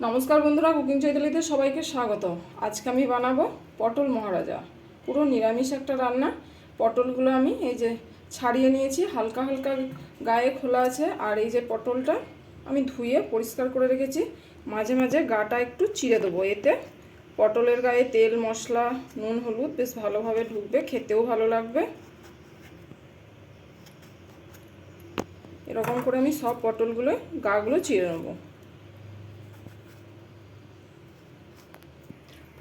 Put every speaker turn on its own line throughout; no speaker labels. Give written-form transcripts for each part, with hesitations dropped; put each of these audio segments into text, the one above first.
নমস্কার বন্ধুরা, কুকিং চৈতালিতে সবাইকে স্বাগত। আজকে আমি বানাবো পটল মহারাজা। পুরো নিরামিষ একটা রান্না। পটলগুলো আমি এই যে ছাড়িয়ে নিয়েছি, হালকা হালকা গায়ে খোলা আছে। আর এই যে পটলটা আমি ধুয়ে পরিষ্কার করে রেখেছি। মাঝে মাঝে গাটা একটু চিড়ে দেবো, এতে পটলের গায়ে তেল মশলা নুন হলুদ বেশ ভালোভাবে ঢুকবে, খেতেও ভালো লাগবে। এরকম করে আমি সব পটলগুলো গাগুলো চিড়ে নেবো।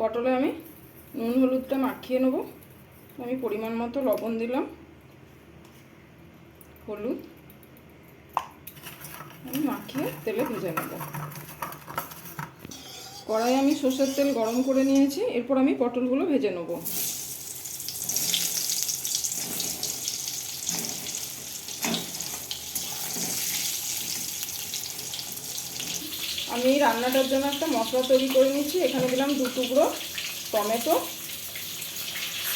পটলে আমি নুন হলুদটা মাখিয়ে নেব। আমি পরিমাণ মতো লবণ দিলাম, হলুদ আমি মাখিয়ে তেলে ভেজে নেব। কড়াই আমি সর্ষের তেল গরম করে নিয়েছি, এরপর আমি পটলগুলো ভেজে নেব। আমি এই রান্নাটার জন্য একটা মশলা তৈরি করে নিচ্ছি। এখানে দিলাম 2 টুকরো টমেটো,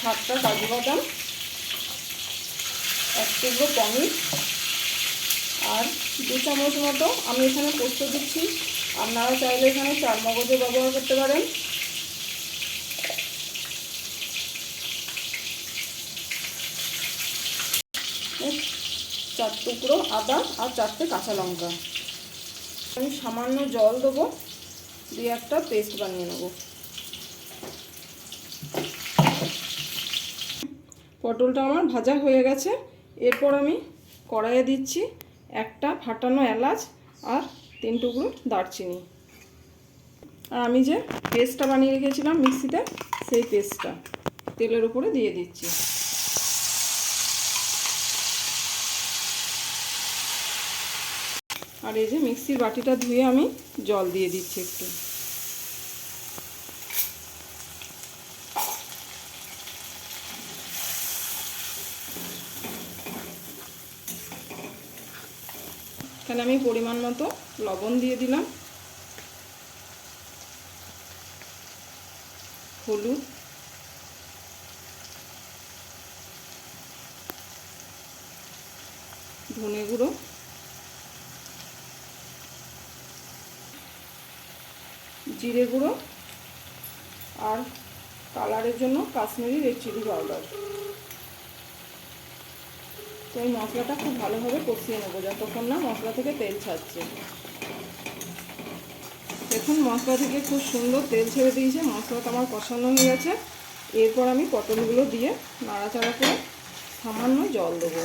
7টা কাজু বাদাম, 1 টুকরো পনির আর 2 চামচ মতো আমি এখানে পোস্ত দিচ্ছি। আপনারা চাইলে এখানে চারমগজও ব্যবহার করতে পারেন। চার টুকরো আদা আর 4টে কাঁচা লঙ্কা। আমি সামান্য জল দেবো, দিয়ে একটা পেস্ট বানিয়ে নেব। পটলটা আমার ভাজা হয়ে গেছে। এরপর আমি কড়াইয়ে দিচ্ছি একটা ফাটানো এলাচ আর 3 টুকরো দারচিনি। আর আমি যে পেস্টটা বানিয়ে রেখেছিলাম মিক্সিতে, সেই পেস্টটা তেলের উপরে দিয়ে দিচ্ছি। আর এই যে মিক্সির বাটিটা ধুয়ে আমি জল দিয়ে দিচ্ছি একটু। এখানে আমি পরিমাণ মতো লবণ দিয়ে দিলাম, হলুদ, ধনে গুঁড়ো, জিরে গুঁড়ো আর কালারের জন্য কাশ্মীরি রেড চিলি পাউডার। তো এই মশলাটা খুব ভালোভাবে কষিয়ে নেবো যতক্ষণ না মশলা থেকে তেল ছাড়ছে। দেখুন মশলা থেকে খুব সুন্দর তেল ছেড়ে দিয়েছে, মশলাটা আমার কষানো হয়ে গেছে। এরপর আমি পটলগুলো দিয়ে নাড়াচাড়া করে সামান্য জল দেবো।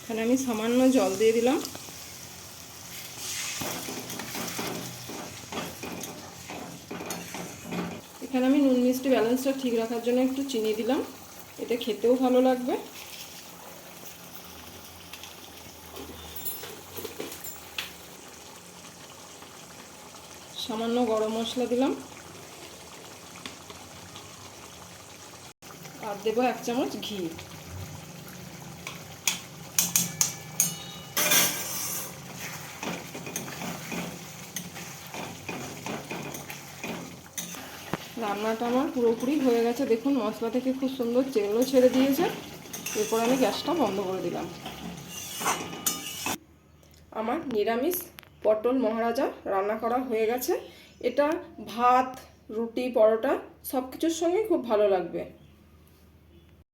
এখানে আমি সামান্য জল দিয়ে দিলাম। এখানে আমি নুন মিষ্টি ব্যালেন্সটা ঠিক রাখার জন্য একটু চিনি দিলাম, এতে খেতেও ভালো লাগবে। সামান্য গরম মশলা দিলাম আর দেবো 1 চামচ ঘি। রান্নাটা আমার পুরোপুরি হয়ে গেছে। দেখুন মশলা থেকে খুব সুন্দর তেলও ছেড়ে দিয়েছে। এরপর আমি গ্যাসটা বন্ধ করে দিলাম। আমার নিরামিষ পটল মহারাজা রান্না করা হয়ে গেছে। এটা ভাত, রুটি, পরোটা সব কিছুর সঙ্গে খুব ভালো লাগবে।